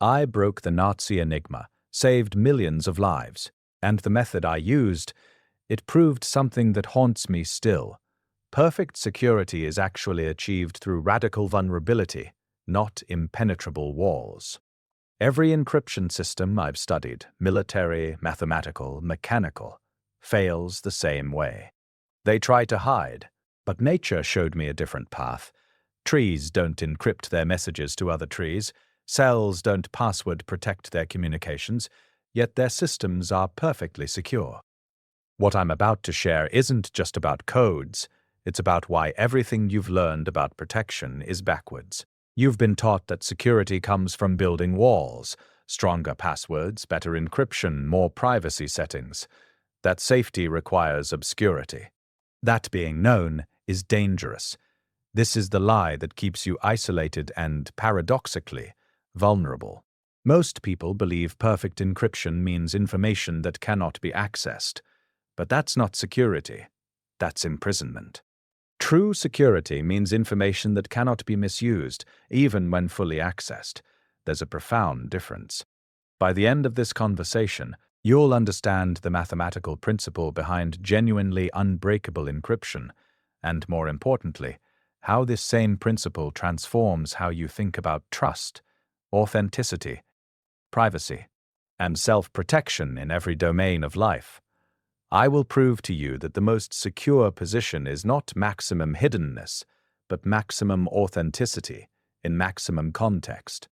I broke the Nazi Enigma, saved millions of lives, and the method I used, it proved something that haunts me still. Perfect security is actually achieved through radical vulnerability, not impenetrable walls. Every encryption system I've studied, military, mathematical, mechanical, fails the same way. They try to hide, but nature showed me a different path. Trees don't encrypt their messages to other trees, cells don't password protect their communications, yet their systems are perfectly secure. What I'm about to share isn't just about codes, it's about why everything you've learned about protection is backwards. You've been taught that security comes from building walls, stronger passwords, better encryption, more privacy settings. That safety requires obscurity. That being known is dangerous. This is the lie that keeps you isolated and, paradoxically, vulnerable. Most people believe perfect encryption means information that cannot be accessed. But that's not security. That's imprisonment. True security means information that cannot be misused, even when fully accessed. There's a profound difference. By the end of this conversation, you'll understand the mathematical principle behind genuinely unbreakable encryption, and more importantly, how this same principle transforms how you think about trust, authenticity, privacy, and self-protection in every domain of life. I will prove to you that the most secure position is not maximum hiddenness, but maximum authenticity in maximum context.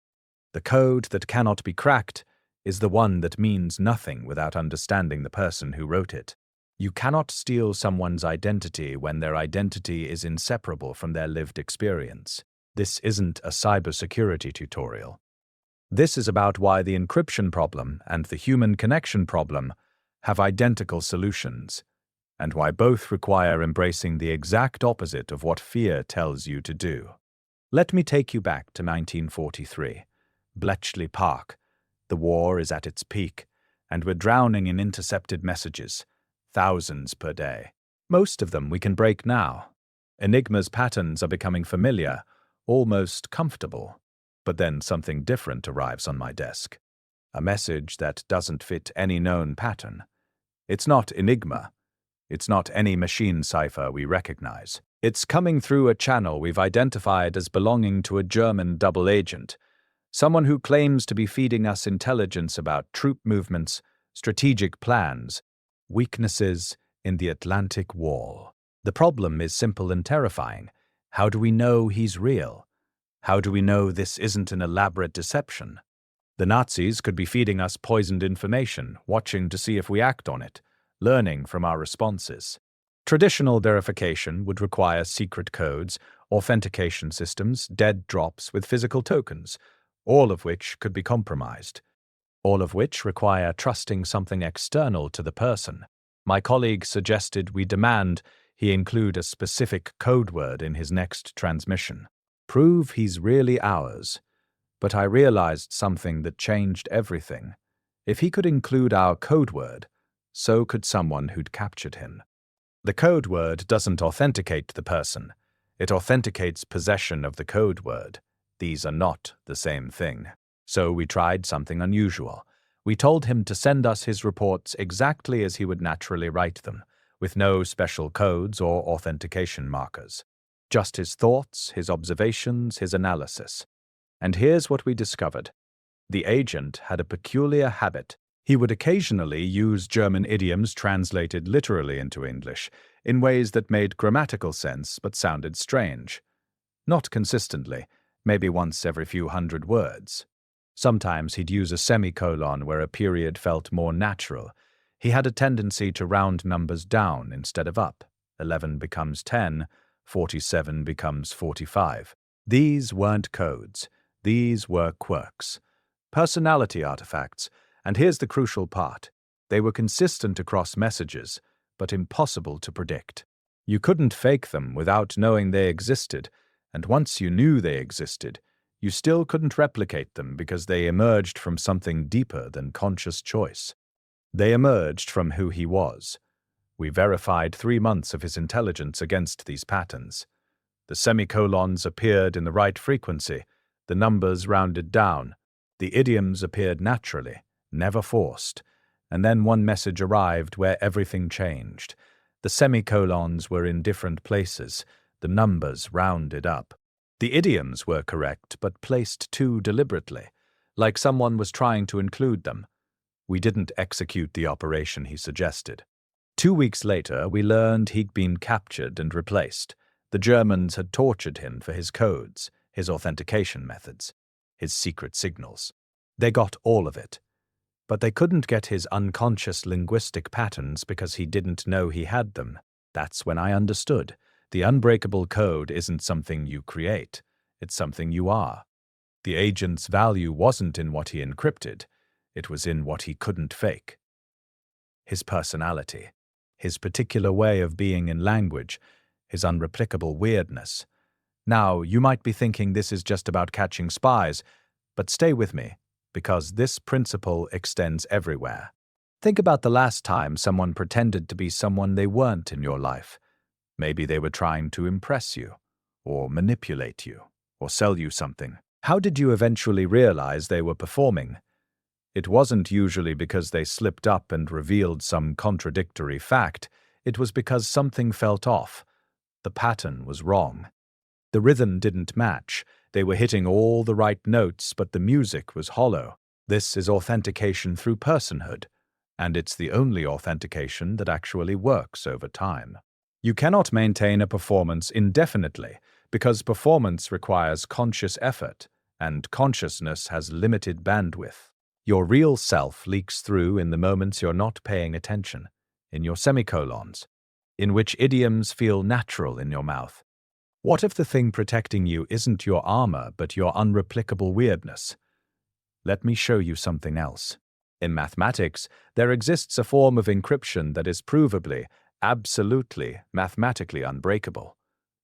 The code that cannot be cracked is the one that means nothing without understanding the person who wrote it. You cannot steal someone's identity when their identity is inseparable from their lived experience. This isn't a cybersecurity tutorial. This is about why the encryption problem and the human connection problem have identical solutions, and why both require embracing the exact opposite of what fear tells you to do. Let me take you back to 1943. Bletchley Park. The war is at its peak, and we're drowning in intercepted messages, thousands per day. Most of them we can break now. Enigma's patterns are becoming familiar, almost comfortable. But then something different arrives on my desk. A message that doesn't fit any known pattern. It's not Enigma. It's not any machine cipher we recognize. It's coming through a channel we've identified as belonging to a German double agent, someone who claims to be feeding us intelligence about troop movements, strategic plans, weaknesses in the Atlantic Wall. The problem is simple and terrifying. How do we know he's real? How do we know this isn't an elaborate deception? The Nazis could be feeding us poisoned information, watching to see if we act on it, learning from our responses. Traditional verification would require secret codes, authentication systems, dead drops with physical tokens, all of which could be compromised. All of which require trusting something external to the person. My colleague suggested we demand he include a specific code word in his next transmission. Prove he's really ours. But I realized something that changed everything. If he could include our code word, so could someone who'd captured him. The code word doesn't authenticate the person. It authenticates possession of the code word. These are not the same thing. So we tried something unusual. We told him to send us his reports exactly as he would naturally write them, with no special codes or authentication markers. Just his thoughts, his observations, his analysis. And here's what we discovered. The agent had a peculiar habit. He would occasionally use German idioms translated literally into English, in ways that made grammatical sense but sounded strange. Not consistently, maybe once every few hundred words. Sometimes he'd use a semicolon where a period felt more natural. He had a tendency to round numbers down instead of up. 11 becomes 10, 47 becomes 45. These weren't codes. These were quirks. Personality artifacts. And here's the crucial part. They were consistent across messages, but impossible to predict. You couldn't fake them without knowing they existed, and once you knew they existed, you still couldn't replicate them because they emerged from something deeper than conscious choice. They emerged from who he was. We verified 3 months of his intelligence against these patterns. The semicolons appeared in the right frequency, the numbers rounded down, The idioms appeared naturally, never forced. And then one message arrived where everything changed. The semicolons were in different places, the numbers rounded up. The idioms were correct, but placed too deliberately, like someone was trying to include them. We didn't execute the operation he suggested. 2 weeks later, we learned he'd been captured and replaced. The Germans had tortured him for his codes, his authentication methods, his secret signals. They got all of it. But they couldn't get his unconscious linguistic patterns because he didn't know he had them. That's when I understood. The unbreakable code isn't something you create. It's something you are. The agent's value wasn't in what he encrypted. It was in what he couldn't fake. His personality, his particular way of being in language, his unreplicable weirdness. Now, you might be thinking this is just about catching spies, but stay with me, because this principle extends everywhere. Think about the last time someone pretended to be someone they weren't in your life. Maybe they were trying to impress you, or manipulate you, or sell you something. How did you eventually realize they were performing? It wasn't usually because they slipped up and revealed some contradictory fact. It was because something felt off. The pattern was wrong. The rhythm didn't match. They were hitting all the right notes, but the music was hollow. This is authentication through personhood, and it's the only authentication that actually works over time. You cannot maintain a performance indefinitely, because performance requires conscious effort, and consciousness has limited bandwidth. Your real self leaks through in the moments you're not paying attention, in your semicolons, in which idioms feel natural in your mouth. What if the thing protecting you isn't your armor, but your unreplicable weirdness? Let me show you something else. In mathematics, there exists a form of encryption that is provably, absolutely, mathematically unbreakable.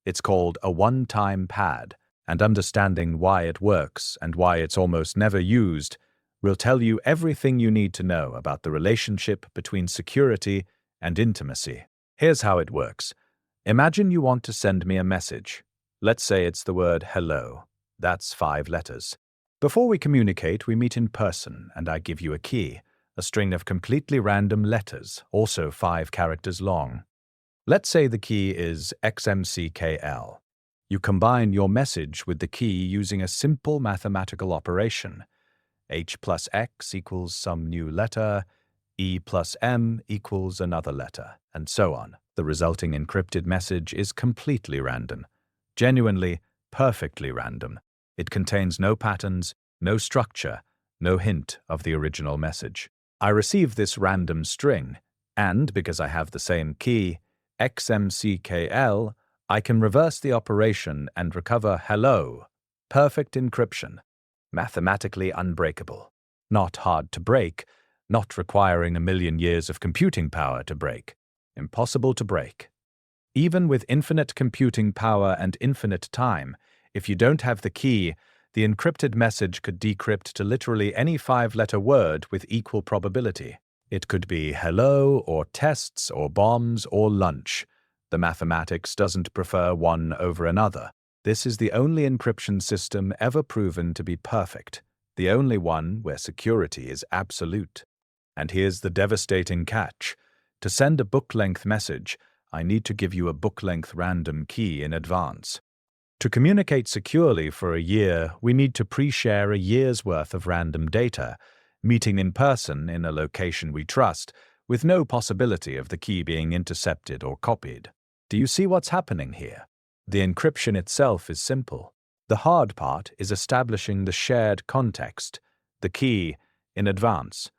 It's called a one-time pad, and understanding why it works and why it's almost never used will tell you everything you need to know about the relationship between security and intimacy. Here's how it works. Imagine you want to send me a message. Let's say it's the word hello. That's 5 letters. Before we communicate, we meet in person, and I give you a key, a string of completely random letters, also 5 characters long. Let's say the key is XMCKL. You combine your message with the key using a simple mathematical operation. H plus X equals some new letter, E plus M equals another letter, and so on. The resulting encrypted message is completely random. Genuinely, perfectly random. It contains no patterns, no structure, no hint of the original message. I receive this random string, and because I have the same key, XMCKL, I can reverse the operation and recover hello. Perfect encryption. Mathematically unbreakable. Not hard to break, not requiring 1,000,000 years of computing power to break. Impossible to break. Even with infinite computing power and infinite time, if you don't have the key, the encrypted message could decrypt to literally any 5-letter word with equal probability. It could be hello, or tests, or bombs, or lunch. The mathematics doesn't prefer one over another. This is the only encryption system ever proven to be perfect, the only one where security is absolute. And here's the devastating catch. To send a book-length message, I need to give you a book-length random key in advance. To communicate securely for a year, we need to pre-share a year's worth of random data, meeting in person in a location we trust, with no possibility of the key being intercepted or copied. Do you see what's happening here? The encryption itself is simple. The hard part is establishing the shared context, the key, in advance.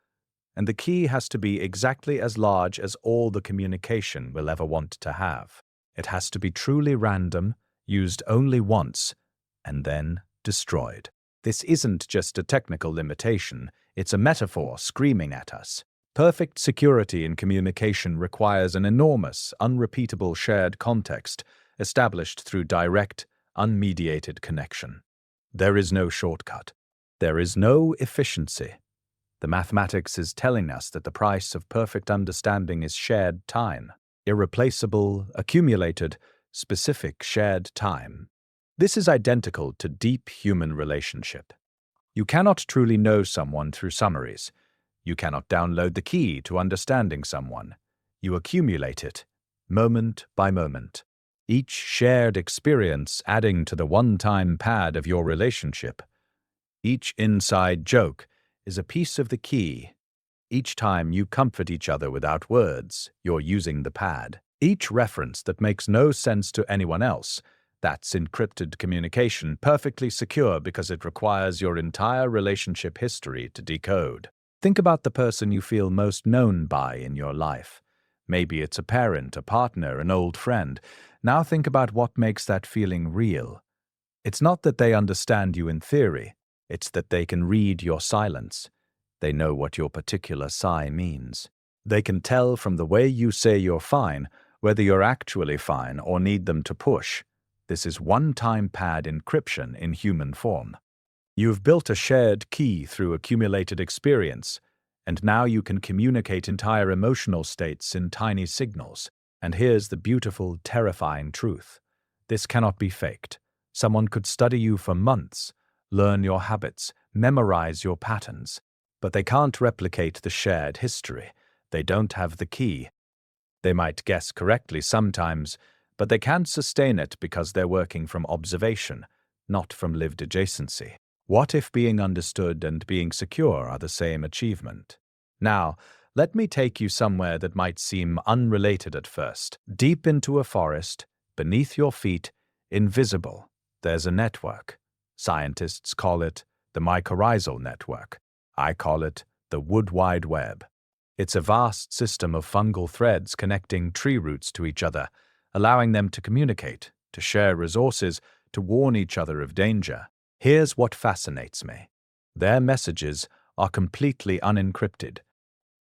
And the key has to be exactly as large as all the communication we'll ever want to have. It has to be truly random, used only once, and then destroyed. This isn't just a technical limitation, it's a metaphor screaming at us. Perfect security in communication requires an enormous, unrepeatable shared context, established through direct, unmediated connection. There is no shortcut. There is no efficiency. The mathematics is telling us that the price of perfect understanding is shared time, irreplaceable, accumulated, specific shared time. This is identical to deep human relationship. You cannot truly know someone through summaries. You cannot download the key to understanding someone. You accumulate it, moment by moment. Each shared experience adding to the one-time pad of your relationship. Each inside joke is a piece of the key. Each time you comfort each other without words, you're using the pad. Each reference that makes no sense to anyone else, that's encrypted communication, perfectly secure because it requires your entire relationship history to decode. Think about the person you feel most known by in your life. Maybe it's a parent, a partner, an old friend. Now think about what makes that feeling real. It's not that they understand you in theory, it's that they can read your silence. They know what your particular sigh means. They can tell from the way you say you're fine whether you're actually fine or need them to push. This is one-time pad encryption in human form. You've built a shared key through accumulated experience, and now you can communicate entire emotional states in tiny signals. And here's the beautiful, terrifying truth. This cannot be faked. Someone could study you for months, learn your habits, memorize your patterns, but they can't replicate the shared history. They don't have the key. They might guess correctly sometimes, but they can't sustain it because they're working from observation, not from lived adjacency. What if being understood and being secure are the same achievement? Now, let me take you somewhere that might seem unrelated at first. Deep into a forest, beneath your feet, invisible, there's a network. Scientists call it the mycorrhizal network. I call it the Wood Wide Web. It's a vast system of fungal threads connecting tree roots to each other, allowing them to communicate, to share resources, to warn each other of danger. Here's what fascinates me. Their messages are completely unencrypted.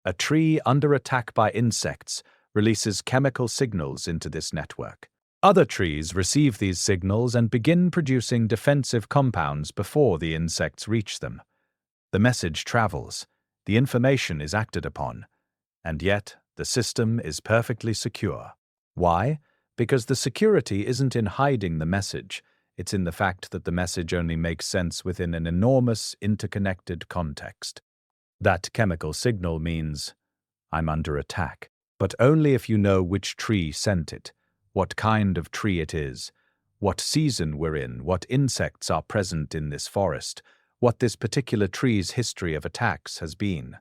A tree under attack by insects releases chemical signals into this network. Other trees receive these signals and begin producing defensive compounds before the insects reach them. The message travels, the information is acted upon, and yet the system is perfectly secure. Why? Because the security isn't in hiding the message, it's in the fact that the message only makes sense within an enormous, interconnected context. That chemical signal means, I'm under attack, but only if you know which tree sent it, what kind of tree it is, what season we're in, what insects are present in this forest, what this particular tree's history of attacks has been,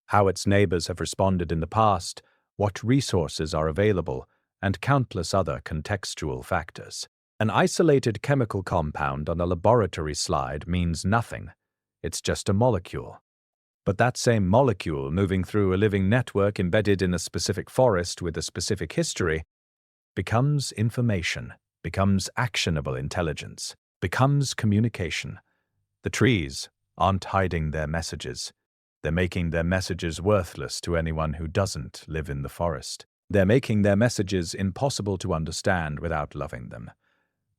how its neighbors have responded in the past, what resources are available, and countless other contextual factors. An isolated chemical compound on a laboratory slide means nothing. It's just a molecule. But that same molecule moving through a living network embedded in a specific forest with a specific history becomes information, becomes actionable intelligence, becomes communication. The trees aren't hiding their messages. They're making their messages worthless to anyone who doesn't live in the forest. They're making their messages impossible to understand without loving them,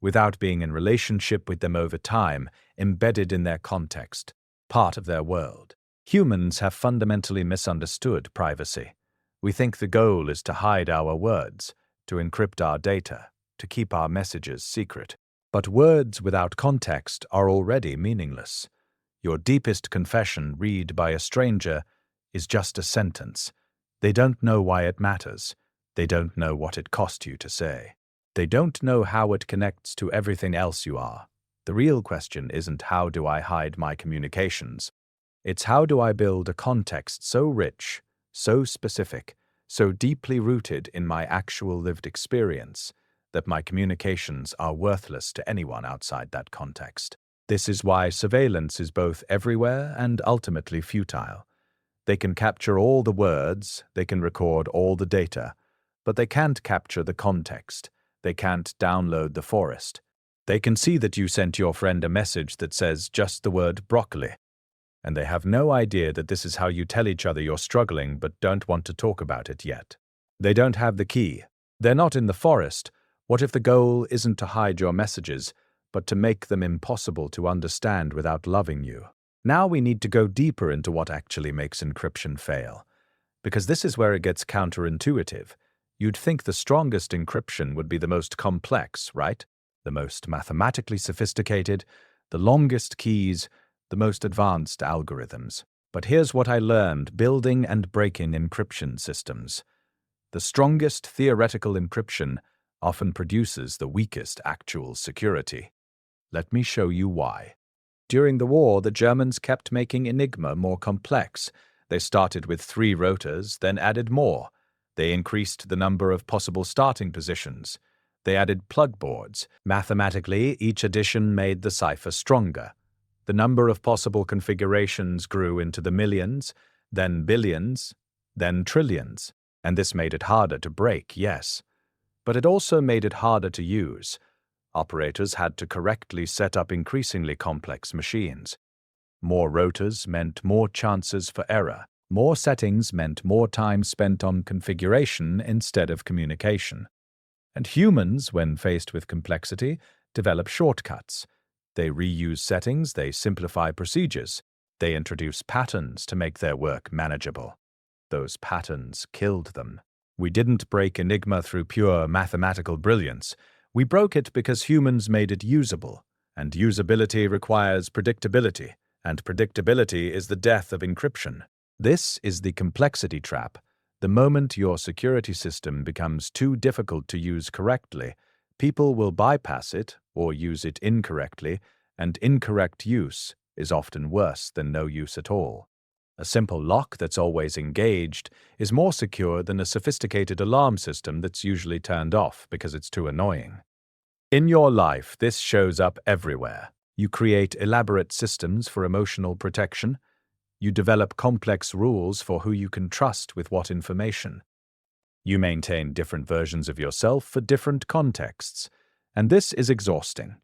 without being in relationship with them over time, embedded in their context, part of their world. Humans have fundamentally misunderstood privacy. We think the goal is to hide our words, to encrypt our data, to keep our messages secret. But words without context are already meaningless. Your deepest confession read by a stranger is just a sentence. They don't know why it matters. They don't know what it cost you to say. They don't know how it connects to everything else you are. The real question isn't how do I hide my communications? It's how do I build a context so rich, so specific, so deeply rooted in my actual lived experience that my communications are worthless to anyone outside that context. This is why surveillance is both everywhere and ultimately futile. They can capture all the words, they can record all the data, but they can't capture the context. They can't download the forest. They can see that you sent your friend a message that says just the word broccoli, and they have no idea that this is how you tell each other you're struggling but don't want to talk about it yet. They don't have the key. They're not in the forest. What if the goal isn't to hide your messages, but to make them impossible to understand without loving you? Now we need to go deeper into what actually makes encryption fail, because this is where it gets counterintuitive. You'd think the strongest encryption would be the most complex, right? The most mathematically sophisticated, the longest keys, the most advanced algorithms. But here's what I learned building and breaking encryption systems. The strongest theoretical encryption often produces the weakest actual security. Let me show you why. During the war, the Germans kept making Enigma more complex. They started with 3 rotors, then added more. They increased the number of possible starting positions. They added plug boards. Mathematically, each addition made the cipher stronger. The number of possible configurations grew into the millions, then billions, then trillions. And this made it harder to break, yes. But it also made it harder to use. Operators had to correctly set up increasingly complex machines. More rotors meant more chances for error. More settings meant more time spent on configuration instead of communication. And humans, when faced with complexity, develop shortcuts. They reuse settings, they simplify procedures, they introduce patterns to make their work manageable. Those patterns killed them. We didn't break Enigma through pure mathematical brilliance. We broke it because humans made it usable, and usability requires predictability, and predictability is the death of encryption. This is the complexity trap. The moment your security system becomes too difficult to use correctly, people will bypass it or use it incorrectly, and incorrect use is often worse than no use at all. A simple lock that's always engaged is more secure than a sophisticated alarm system that's usually turned off because it's too annoying. In your life, this shows up everywhere. You create elaborate systems for emotional protection. You develop complex rules for who you can trust with what information. You maintain different versions of yourself for different contexts, and this is exhausting.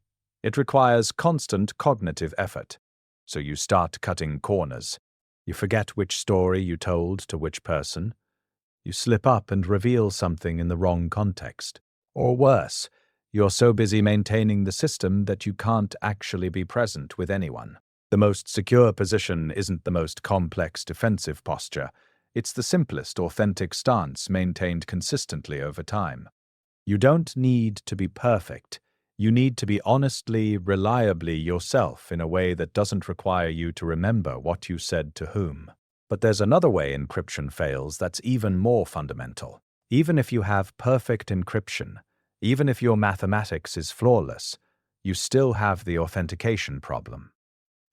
It requires constant cognitive effort, so you start cutting corners. You forget which story you told to which person. You slip up and reveal something in the wrong context. Or worse, you're so busy maintaining the system that you can't actually be present with anyone. The most secure position isn't the most complex defensive posture. It's the simplest authentic stance maintained consistently over time. You don't need to be perfect. You need to be honestly, reliably yourself in a way that doesn't require you to remember what you said to whom. But there's another way encryption fails that's even more fundamental. Even if you have perfect encryption, even if your mathematics is flawless, you still have the authentication problem.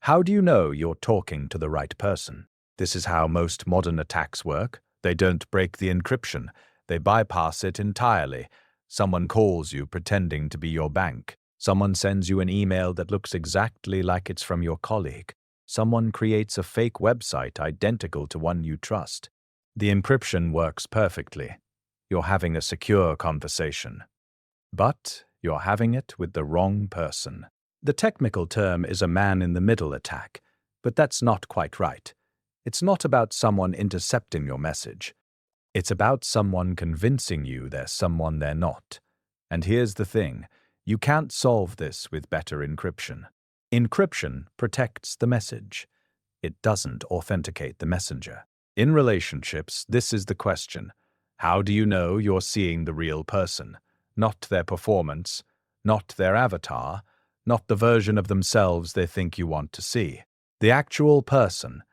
How do you know you're talking to the right person? This is how most modern attacks work. They don't break the encryption. They bypass it entirely. Someone calls you pretending to be your bank. Someone sends you an email that looks exactly like it's from your colleague. Someone creates a fake website identical to one you trust. The encryption works perfectly. You're having a secure conversation. But you're having it with the wrong person. The technical term is a man-in-the-middle attack, but that's not quite right. It's not about someone intercepting your message. It's about someone convincing you they're someone they're not. And here's the thing, you can't solve this with better encryption. Encryption protects the message. It doesn't authenticate the messenger. In relationships, this is the question. How do you know you're seeing the real person? Not their performance, not their avatar, not the version of themselves they think you want to see. The actual person.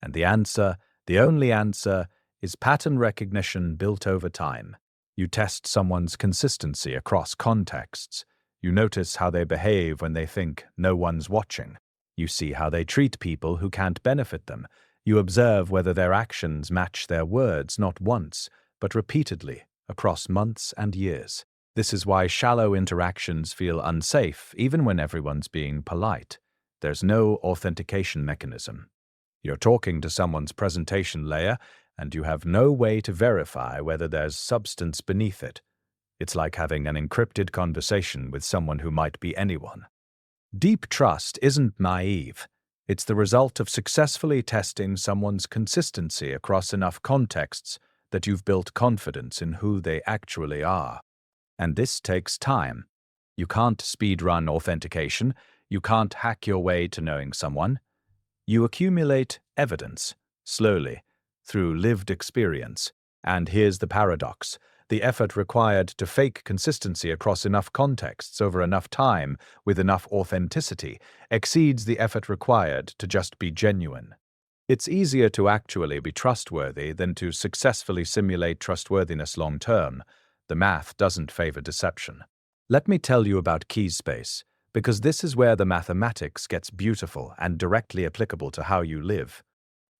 And the answer, the only answer, is pattern recognition built over time. You test someone's consistency across contexts. You notice how they behave when they think no one's watching. You see how they treat people who can't benefit them. You observe whether their actions match their words not once, but repeatedly, across months and years. This is why shallow interactions feel unsafe even when everyone's being polite. There's no authentication mechanism. You're talking to someone's presentation layer, and you have no way to verify whether there's substance beneath it. It's like having an encrypted conversation with someone who might be anyone. Deep trust isn't naive. It's the result of successfully testing someone's consistency across enough contexts that you've built confidence in who they actually are. And this takes time. You can't speedrun authentication. You can't hack your way to knowing someone. You accumulate evidence, slowly, through lived experience. And here's the paradox. The effort required to fake consistency across enough contexts over enough time with enough authenticity exceeds the effort required to just be genuine. It's easier to actually be trustworthy than to successfully simulate trustworthiness long term. The math doesn't favor deception. Let me tell you about key space, because this is where the mathematics gets beautiful and directly applicable to how you live.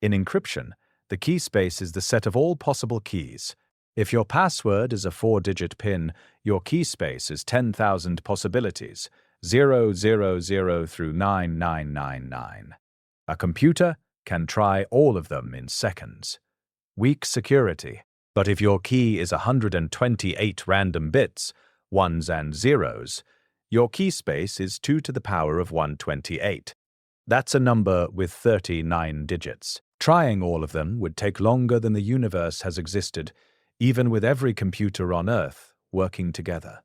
In encryption, the key space is the set of all possible keys. If your password is a 4-digit PIN, your key space is 10,000 possibilities, 000 through 9999. A computer can try all of them in seconds. Weak security. But if your key is 128 random bits, ones and zeros, your key space is 2 to the power of 128. That's a number with 39 digits. Trying all of them would take longer than the universe has existed, even with every computer on Earth working together.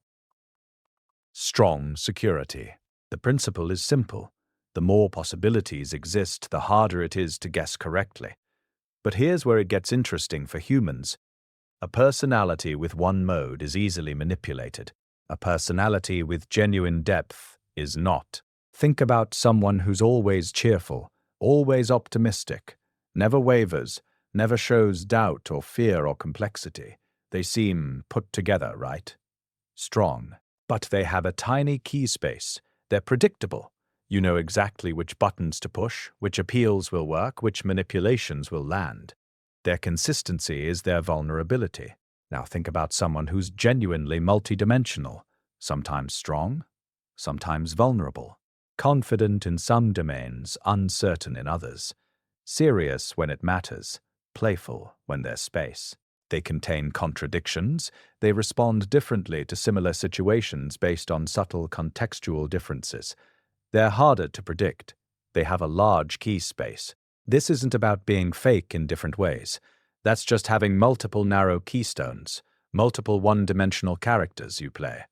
Strong security. The principle is simple. The more possibilities exist, the harder it is to guess correctly. But here's where it gets interesting for humans. A personality with one mode is easily manipulated. A personality with genuine depth is not. Think about someone who's always cheerful, always optimistic, never wavers, never shows doubt or fear or complexity. They seem put together, right? Strong. But they have a tiny key space. They're predictable. You know exactly which buttons to push, which appeals will work, which manipulations will land. Their consistency is their vulnerability. Now think about someone who's genuinely multidimensional, sometimes strong, sometimes vulnerable, confident in some domains, uncertain in others, serious when it matters, playful when there's space. They contain contradictions. They respond differently to similar situations based on subtle contextual differences. They're harder to predict. They have a large key space. This isn't about being fake in different ways. That's just having multiple narrow keystones, multiple one-dimensional characters you play.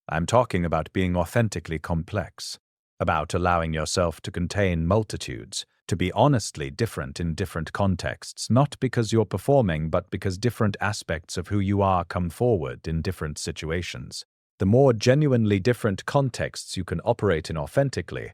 I'm talking about being authentically complex, about allowing yourself to contain multitudes, to be honestly different in different contexts, not because you're performing, but because different aspects of who you are come forward in different situations. The more genuinely different contexts you can operate in authentically,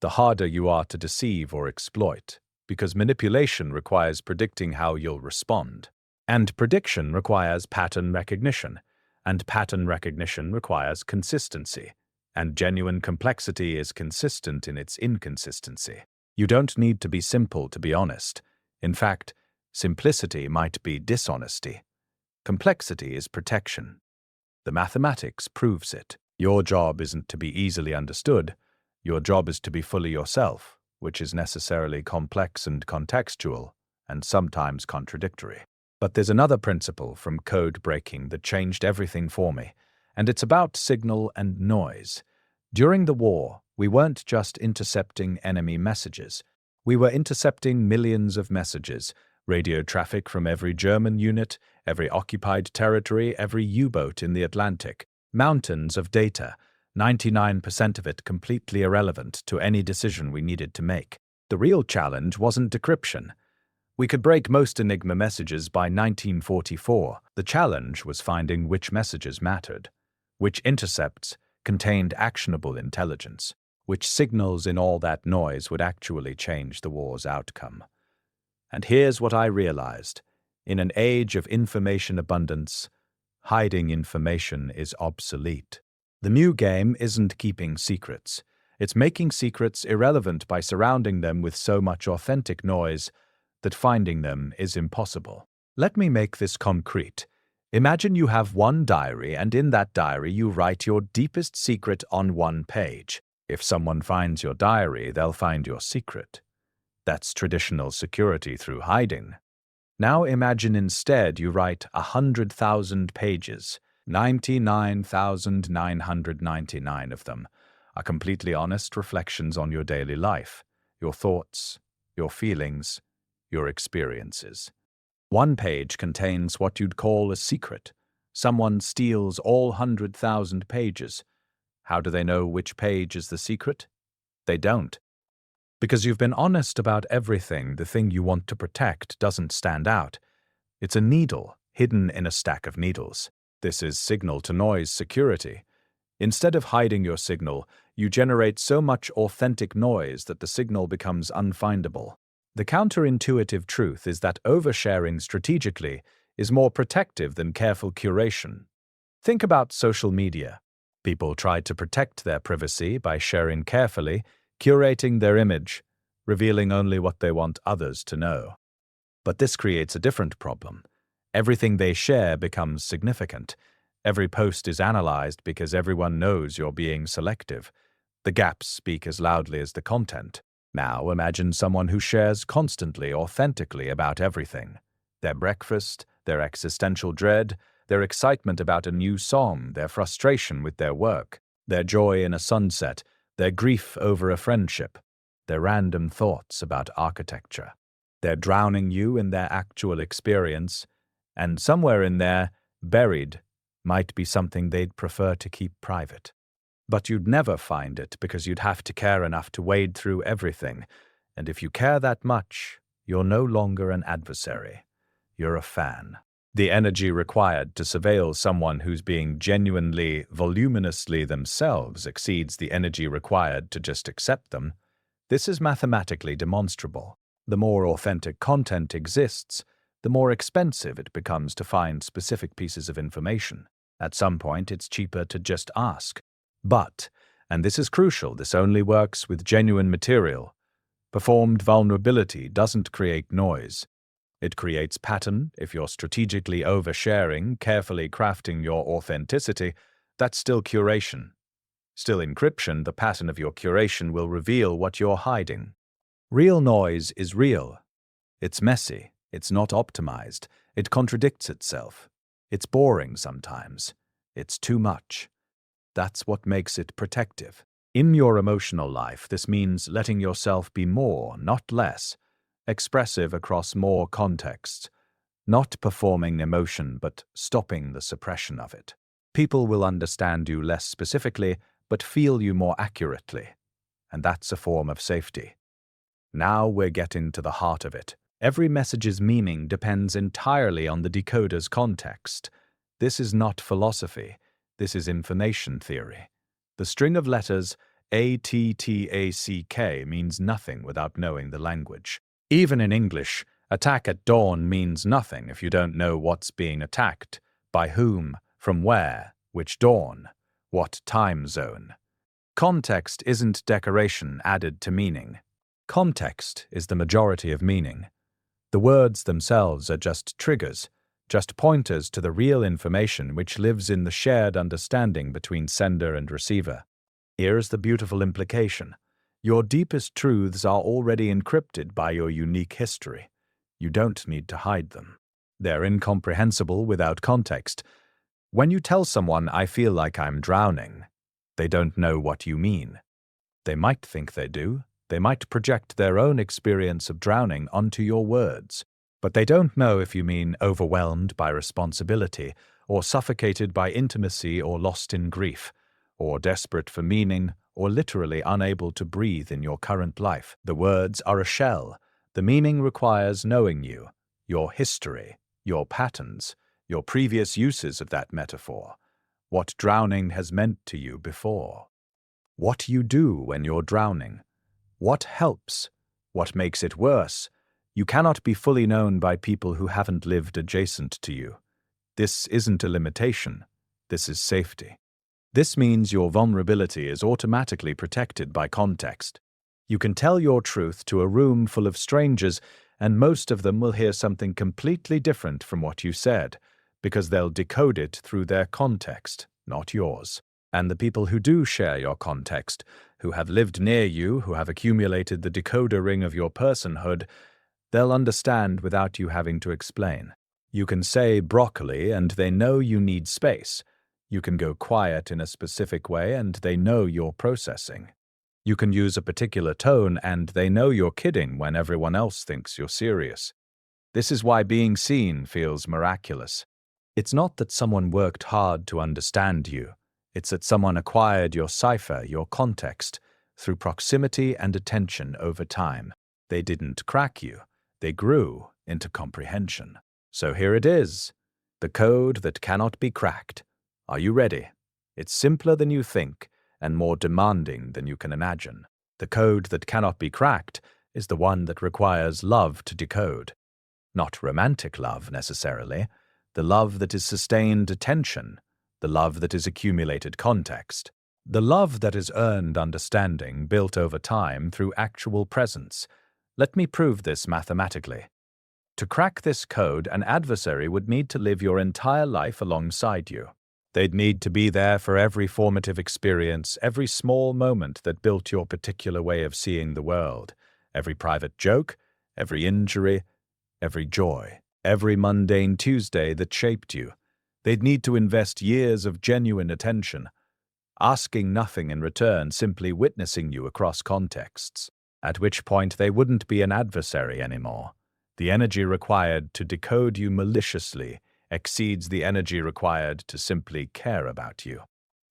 the harder you are to deceive or exploit, because manipulation requires predicting how you'll respond. And prediction requires pattern recognition, and pattern recognition requires consistency, and genuine complexity is consistent in its inconsistency. You don't need to be simple to be honest. In fact, simplicity might be dishonesty. Complexity is protection. The mathematics proves it. Your job isn't to be easily understood. Your job is to be fully yourself, which is necessarily complex and contextual, and sometimes contradictory. But there's another principle from code breaking that changed everything for me, and it's about signal and noise. During the war, we weren't just intercepting enemy messages. We were intercepting millions of messages, radio traffic from every German unit, every occupied territory, every U-boat in the Atlantic. Mountains of data, 99% of it completely irrelevant to any decision we needed to make. The real challenge wasn't decryption. We could break most Enigma messages by 1944. The challenge was finding which messages mattered, which intercepts contained actionable intelligence, which signals in all that noise would actually change the war's outcome. And here's what I realized. In an age of information abundance, hiding information is obsolete. The new game isn't keeping secrets. It's making secrets irrelevant by surrounding them with so much authentic noise that finding them is impossible. Let me make this concrete. Imagine you have one diary, and in that diary you write your deepest secret on one page. If someone finds your diary, they'll find your secret. That's traditional security through hiding. Now imagine instead you write 100,000 pages, 99,999 of them are completely honest reflections on your daily life, your thoughts, your feelings, your experiences. One page contains what you'd call a secret. Someone steals all 100,000 pages. How do they know which page is the secret? They don't. Because you've been honest about everything, the thing you want to protect doesn't stand out. It's a needle hidden in a stack of needles. This is signal-to-noise security. Instead of hiding your signal, you generate so much authentic noise that the signal becomes unfindable. The counterintuitive truth is that oversharing strategically is more protective than careful curation. Think about social media. People try to protect their privacy by sharing carefully, curating their image, revealing only what they want others to know. But this creates a different problem. Everything they share becomes significant. Every post is analyzed because everyone knows you're being selective. The gaps speak as loudly as the content. Now imagine someone who shares constantly, authentically about everything. Their breakfast, their existential dread, their excitement about a new song, their frustration with their work, their joy in a sunset, their grief over a friendship, their random thoughts about architecture. They're drowning you in their actual experience, and somewhere in there, buried, might be something they'd prefer to keep private. But you'd never find it because you'd have to care enough to wade through everything, and if you care that much, you're no longer an adversary. You're a fan. The energy required to surveil someone who's being genuinely, voluminously themselves exceeds the energy required to just accept them. This is mathematically demonstrable. The more authentic content exists, the more expensive it becomes to find specific pieces of information. At some point, it's cheaper to just ask. But, and this is crucial, this only works with genuine material. Performed vulnerability doesn't create noise. It creates pattern. If you're strategically oversharing, carefully crafting your authenticity, that's still curation. Still encryption, the pattern of your curation will reveal what you're hiding. Real noise is real. It's messy. It's not optimized. It contradicts itself. It's boring sometimes. It's too much. That's what makes it protective. In your emotional life, this means letting yourself be more, not less, expressive across more contexts, not performing emotion but stopping the suppression of it. People will understand you less specifically, but feel you more accurately, and that's a form of safety. Now we're getting to the heart of it. Every message's meaning depends entirely on the decoder's context. This is not philosophy. This is information theory. The string of letters ATTACK means nothing without knowing the language. Even in English, attack at dawn means nothing if you don't know what's being attacked, by whom, from where, which dawn, what time zone. Context isn't decoration added to meaning. Context is the majority of meaning. The words themselves are just triggers, just pointers to the real information which lives in the shared understanding between sender and receiver. Here's the beautiful implication. Your deepest truths are already encrypted by your unique history. You don't need to hide them. They're incomprehensible without context. When you tell someone, "I feel like I'm drowning," they don't know what you mean. They might think they do. They might project their own experience of drowning onto your words. But they don't know if you mean overwhelmed by responsibility, or suffocated by intimacy, or lost in grief, or desperate for meaning, or literally unable to breathe in your current life. The words are a shell. The meaning requires knowing you, your history, your patterns, your previous uses of that metaphor, what drowning has meant to you before, what you do when you're drowning, what helps, what makes it worse. You cannot be fully known by people who haven't lived adjacent to you. This isn't a limitation. This is safety. This means your vulnerability is automatically protected by context. You can tell your truth to a room full of strangers, and most of them will hear something completely different from what you said, because they'll decode it through their context, not yours. And the people who do share your context, who have lived near you, who have accumulated the decoder ring of your personhood, they'll understand without you having to explain. You can say broccoli and they know you need space. You can go quiet in a specific way and they know you're processing. You can use a particular tone and they know you're kidding when everyone else thinks you're serious. This is why being seen feels miraculous. It's not that someone worked hard to understand you. It's that someone acquired your cipher, your context, through proximity and attention over time. They didn't crack you. They grew into comprehension. So here it is. The code that cannot be cracked. Are you ready? It's simpler than you think and more demanding than you can imagine. The code that cannot be cracked is the one that requires love to decode. Not romantic love, necessarily. The love that is sustained attention. The love that is accumulated context. The love that is earned understanding built over time through actual presence. Let me prove this mathematically. To crack this code, an adversary would need to live your entire life alongside you. They'd need to be there for every formative experience, every small moment that built your particular way of seeing the world, every private joke, every injury, every joy, every mundane Tuesday that shaped you. They'd need to invest years of genuine attention, asking nothing in return, simply witnessing you across contexts, at which point they wouldn't be an adversary anymore. The energy required to decode you maliciously exceeds the energy required to simply care about you.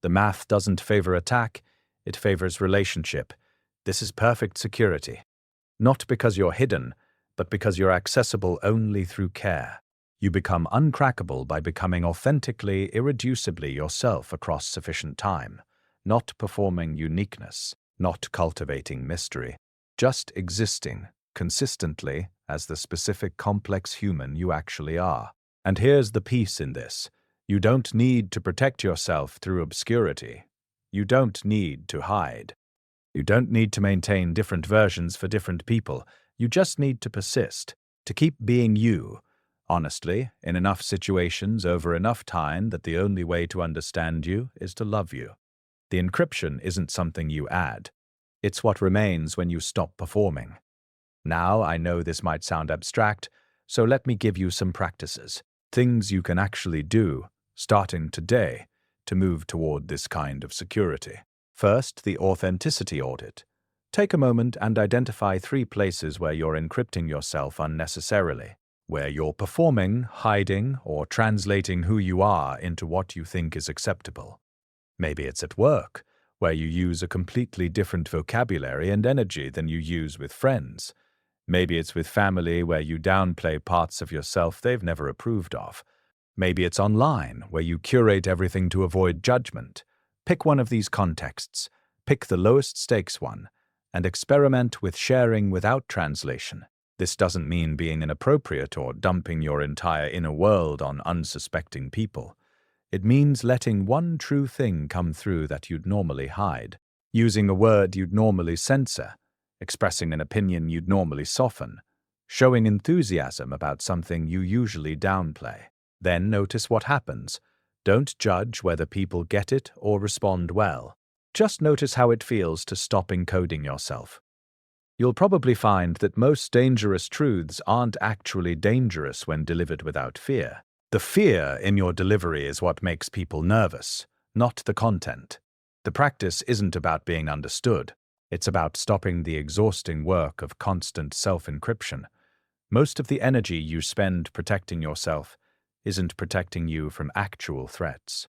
The math doesn't favor attack, it favors relationship. This is perfect security. Not because you're hidden, but because you're accessible only through care. You become uncrackable by becoming authentically, irreducibly yourself across sufficient time, not performing uniqueness, not cultivating mystery, just existing consistently as the specific complex human you actually are. And here's the piece in this. You don't need to protect yourself through obscurity. You don't need to hide. You don't need to maintain different versions for different people. You just need to persist, to keep being you, honestly, in enough situations over enough time that the only way to understand you is to love you. The encryption isn't something you add. It's what remains when you stop performing. Now, I know this might sound abstract, so let me give you some practices. Things you can actually do, starting today, to move toward this kind of security. First, the authenticity audit. Take a moment and identify 3 places where you're encrypting yourself unnecessarily, where you're performing, hiding, or translating who you are into what you think is acceptable. Maybe it's at work, where you use a completely different vocabulary and energy than you use with friends. Maybe it's with family, where you downplay parts of yourself they've never approved of. Maybe it's online, where you curate everything to avoid judgment. Pick one of these contexts, pick the lowest stakes one, and experiment with sharing without translation. This doesn't mean being inappropriate or dumping your entire inner world on unsuspecting people. It means letting one true thing come through that you'd normally hide, using a word you'd normally censor, expressing an opinion you'd normally soften, showing enthusiasm about something you usually downplay. Then notice what happens. Don't judge whether people get it or respond well. Just notice how it feels to stop encoding yourself. You'll probably find that most dangerous truths aren't actually dangerous when delivered without fear. The fear in your delivery is what makes people nervous, not the content. The practice isn't about being understood. It's about stopping the exhausting work of constant self-encryption. Most of the energy you spend protecting yourself isn't protecting you from actual threats.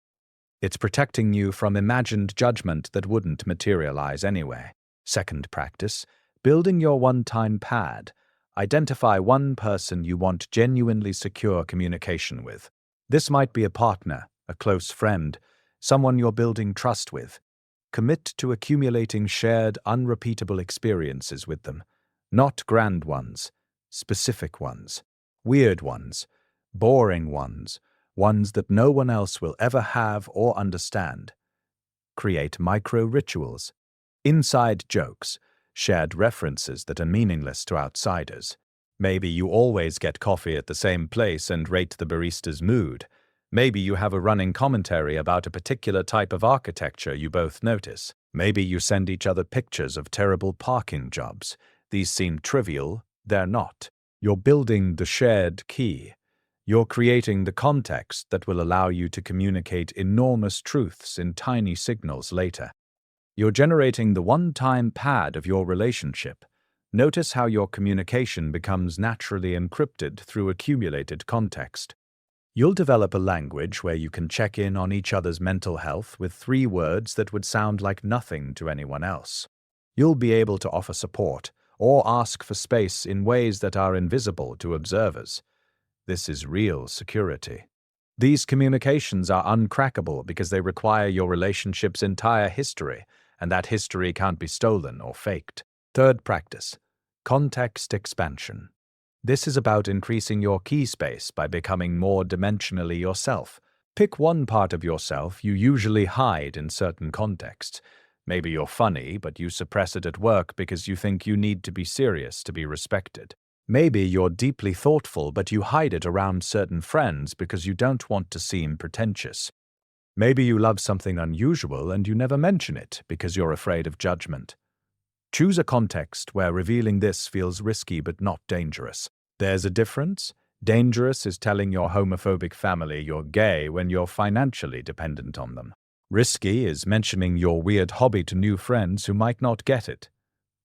It's protecting you from imagined judgment that wouldn't materialize anyway. Second practice, building your one-time pad. Identify one person you want genuinely secure communication with. This might be a partner, a close friend, someone you're building trust with. Commit to accumulating shared, unrepeatable experiences with them. Not grand ones, specific ones, weird ones, boring ones, ones that no one else will ever have or understand. Create micro-rituals, inside jokes, shared references that are meaningless to outsiders. Maybe you always get coffee at the same place and rate the barista's mood. Maybe you have a running commentary about a particular type of architecture you both notice. Maybe you send each other pictures of terrible parking jobs. These seem trivial, they're not. You're building the shared key. You're creating the context that will allow you to communicate enormous truths in tiny signals later. You're generating the one-time pad of your relationship. Notice how your communication becomes naturally encrypted through accumulated context. You'll develop a language where you can check in on each other's mental health with 3 words that would sound like nothing to anyone else. You'll be able to offer support or ask for space in ways that are invisible to observers. This is real security. These communications are uncrackable because they require your relationship's entire history, and that history can't be stolen or faked. Third practice, context expansion. This is about increasing your key space by becoming more dimensionally yourself. Pick one part of yourself you usually hide in certain contexts. Maybe you're funny, but you suppress it at work because you think you need to be serious to be respected. Maybe you're deeply thoughtful, but you hide it around certain friends because you don't want to seem pretentious. Maybe you love something unusual and you never mention it because you're afraid of judgment. Choose a context where revealing this feels risky but not dangerous. There's a difference. Dangerous is telling your homophobic family you're gay when you're financially dependent on them. Risky is mentioning your weird hobby to new friends who might not get it.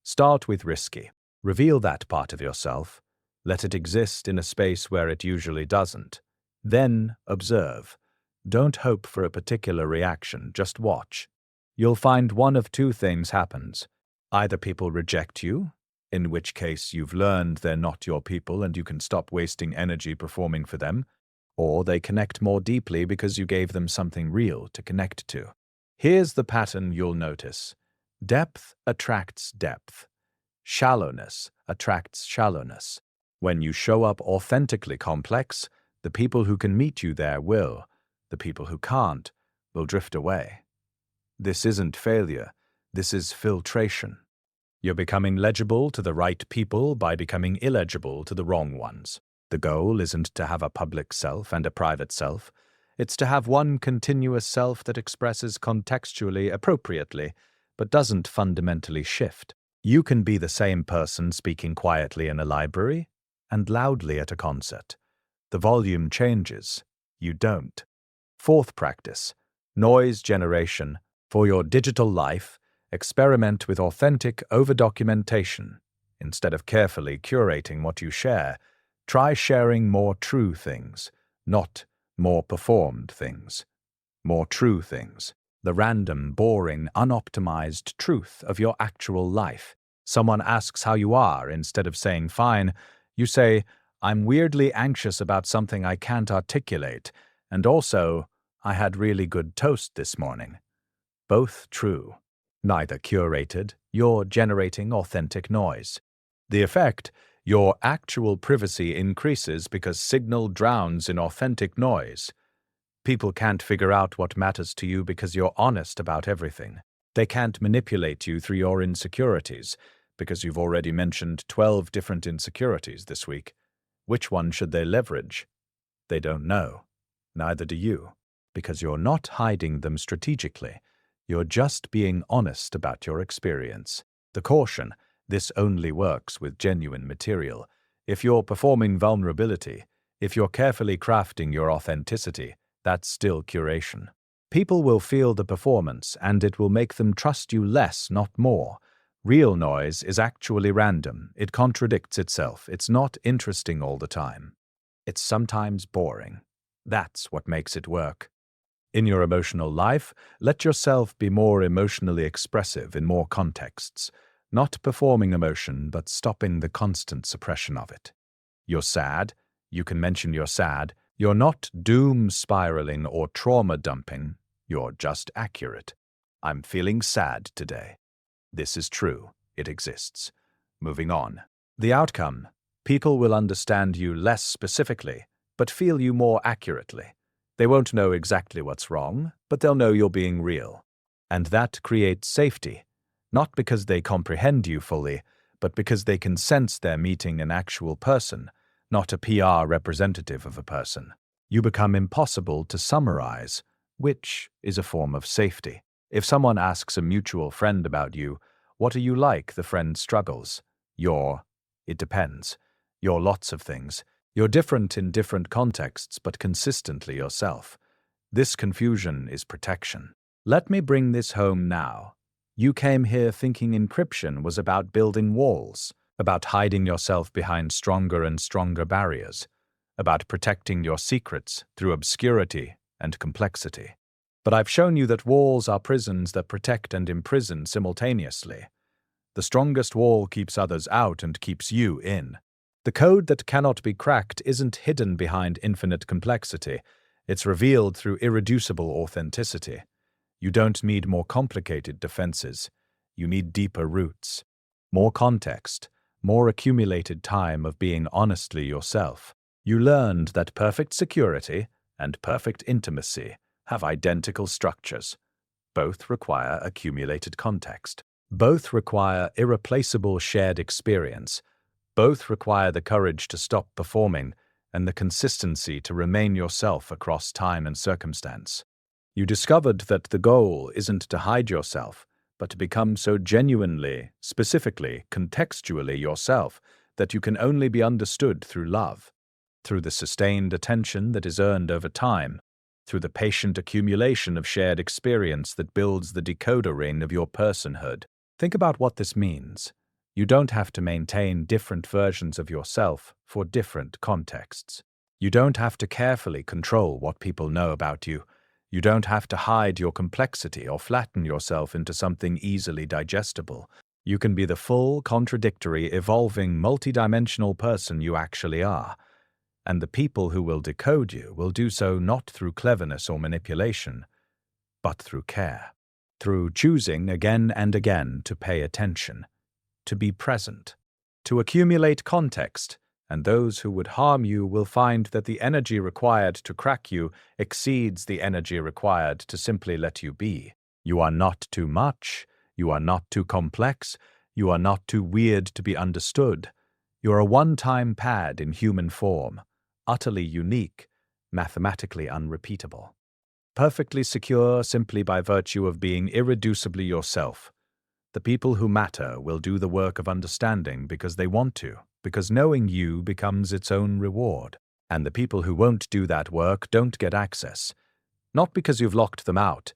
Start with risky. Reveal that part of yourself. Let it exist in a space where it usually doesn't. Then observe. Don't hope for a particular reaction, just watch. You'll find one of two things happens. Either people reject you, in which case you've learned they're not your people and you can stop wasting energy performing for them, or they connect more deeply because you gave them something real to connect to. Here's the pattern you'll notice. Depth attracts depth. Shallowness attracts shallowness. When you show up authentically complex, the people who can meet you there will. The people who can't will drift away. This isn't failure. This is filtration. You're becoming legible to the right people by becoming illegible to the wrong ones. The goal isn't to have a public self and a private self. It's to have one continuous self that expresses contextually appropriately, but doesn't fundamentally shift. You can be the same person speaking quietly in a library and loudly at a concert. The volume changes. You don't. Fourth practice, noise generation. For your digital life, experiment with authentic over-documentation. Instead of carefully curating what you share, try sharing more true things, not more performed things. More true things. The random, boring, unoptimized truth of your actual life. Someone asks how you are. Instead of saying fine, you say, I'm weirdly anxious about something I can't articulate, and also, I had really good toast this morning. Both true. Neither curated. You're generating authentic noise. The effect, your actual privacy increases because signal drowns in authentic noise. People can't figure out what matters to you because you're honest about everything. They can't manipulate you through your insecurities because you've already mentioned 12 different insecurities this week. Which one should they leverage? They don't know. Neither do you, because you're not hiding them strategically. You're just being honest about your experience. The caution, this only works with genuine material. If you're performing vulnerability, if you're carefully crafting your authenticity, that's still curation. People will feel the performance, and it will make them trust you less, not more. Real noise is actually random. It contradicts itself. It's not interesting all the time. It's sometimes boring. That's what makes it work. In your emotional life, let yourself be more emotionally expressive in more contexts, not performing emotion, but stopping the constant suppression of it. You're sad. You can mention you're sad. You're not doom spiraling or trauma dumping. You're just accurate. I'm feeling sad today. This is true. It exists. Moving on. The outcome. People will understand you less specifically, but feel you more accurately. They won't know exactly what's wrong, but they'll know you're being real. And that creates safety, not because they comprehend you fully, but because they can sense they're meeting an actual person, not a PR representative of a person. You become impossible to summarize, which is a form of safety. If someone asks a mutual friend about you, what are you like? The friend struggles. It depends. You're lots of things. You're different in different contexts, but consistently yourself. This confusion is protection. Let me bring this home now. You came here thinking encryption was about building walls, about hiding yourself behind stronger and stronger barriers, about protecting your secrets through obscurity and complexity. But I've shown you that walls are prisons that protect and imprison simultaneously. The strongest wall keeps others out and keeps you in. The code that cannot be cracked isn't hidden behind infinite complexity. It's revealed through irreducible authenticity. You don't need more complicated defenses. You need deeper roots, more context, more accumulated time of being honestly yourself. You learned that perfect security and perfect intimacy have identical structures. Both require accumulated context. Both require irreplaceable shared experience. Both require the courage to stop performing and the consistency to remain yourself across time and circumstance. You discovered that the goal isn't to hide yourself, but to become so genuinely, specifically, contextually yourself that you can only be understood through love, through the sustained attention that is earned over time, through the patient accumulation of shared experience that builds the decoder ring of your personhood. Think about what this means. You don't have to maintain different versions of yourself for different contexts. You don't have to carefully control what people know about you. You don't have to hide your complexity or flatten yourself into something easily digestible. You can be the full, contradictory, evolving, multidimensional person you actually are. And the people who will decode you will do so not through cleverness or manipulation, but through care, through choosing again and again to pay attention, to be present, to accumulate context, and those who would harm you will find that the energy required to crack you exceeds the energy required to simply let you be. You are not too much, you are not too complex, you are not too weird to be understood. You're a one-time pad in human form, utterly unique, mathematically unrepeatable. Perfectly secure simply by virtue of being irreducibly yourself. The people who matter will do the work of understanding because they want to, because knowing you becomes its own reward. And the people who won't do that work don't get access, not because you've locked them out,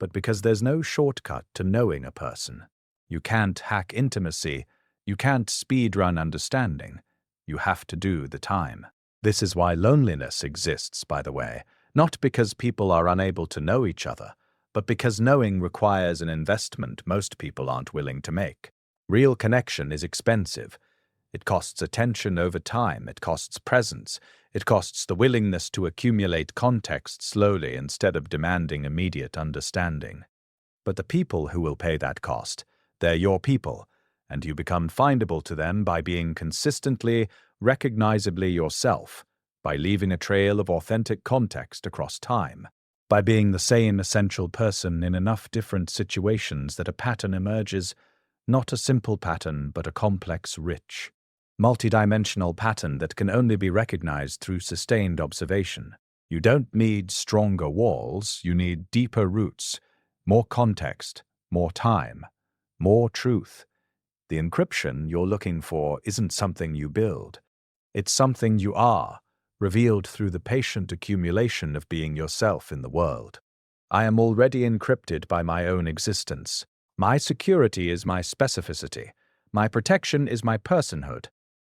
but because there's no shortcut to knowing a person. You can't hack intimacy, you can't speedrun understanding. You have to do the time. This is why loneliness exists, by the way, not because people are unable to know each other, but because knowing requires an investment most people aren't willing to make. Real connection is expensive. It costs attention over time, it costs presence, it costs the willingness to accumulate context slowly instead of demanding immediate understanding. But the people who will pay that cost, they're your people, and you become findable to them by being consistently, recognizably yourself, by leaving a trail of authentic context across time, by being the same essential person in enough different situations that a pattern emerges, not a simple pattern but a complex, rich, multidimensional pattern that can only be recognized through sustained observation. You don't need stronger walls, you need deeper roots, more context, more time, more truth. The encryption you're looking for isn't something you build. It's something you are, revealed through the patient accumulation of being yourself in the world. I am already encrypted by my own existence. My security is my specificity. My protection is my personhood.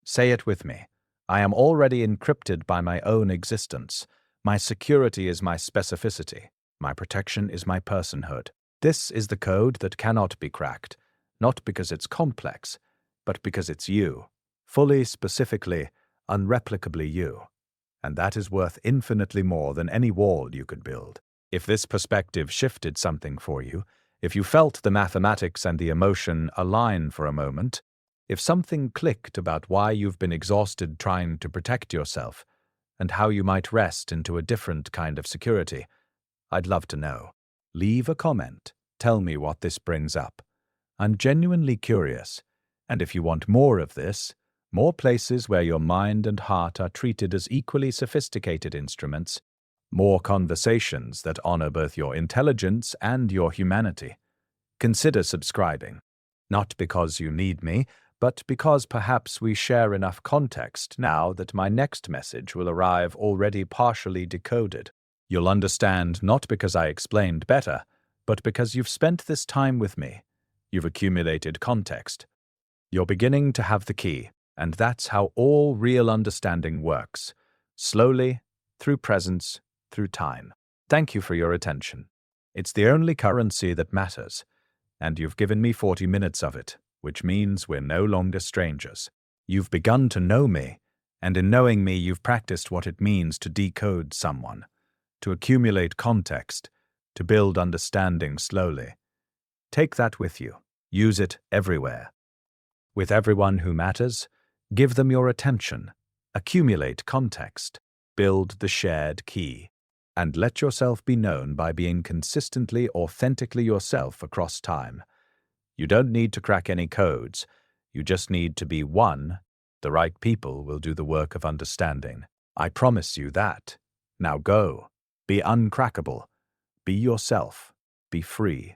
Say it with me. I am already encrypted by my own existence. My security is my specificity. My protection is my personhood. This is the code that cannot be cracked, not because it's complex, but because it's you, fully, specifically, unreplicably you. And that is worth infinitely more than any wall you could build. If this perspective shifted something for you, if you felt the mathematics and the emotion align for a moment, if something clicked about why you've been exhausted trying to protect yourself, and how you might rest into a different kind of security, I'd love to know. Leave a comment. Tell me what this brings up. I'm genuinely curious, and if you want more of this, more places where your mind and heart are treated as equally sophisticated instruments, more conversations that honor both your intelligence and your humanity, consider subscribing. Not because you need me, but because perhaps we share enough context now that my next message will arrive already partially decoded. You'll understand not because I explained better, but because you've spent this time with me. You've accumulated context. You're beginning to have the key, and that's how all real understanding works. Slowly, through presence, through time. Thank you for your attention. It's the only currency that matters, and you've given me 40 minutes of it, which means we're no longer strangers. You've begun to know me, and in knowing me you've practiced what it means to decode someone. to accumulate context, to build understanding slowly. Take that with you. Use it everywhere. With everyone who matters, give them your attention. Accumulate context. Build the shared key. And let yourself be known by being consistently, authentically yourself across time. You don't need to crack any codes. You just need to be one. The right people will do the work of understanding. I promise you that. Now go. Be uncrackable. Be yourself. Be free.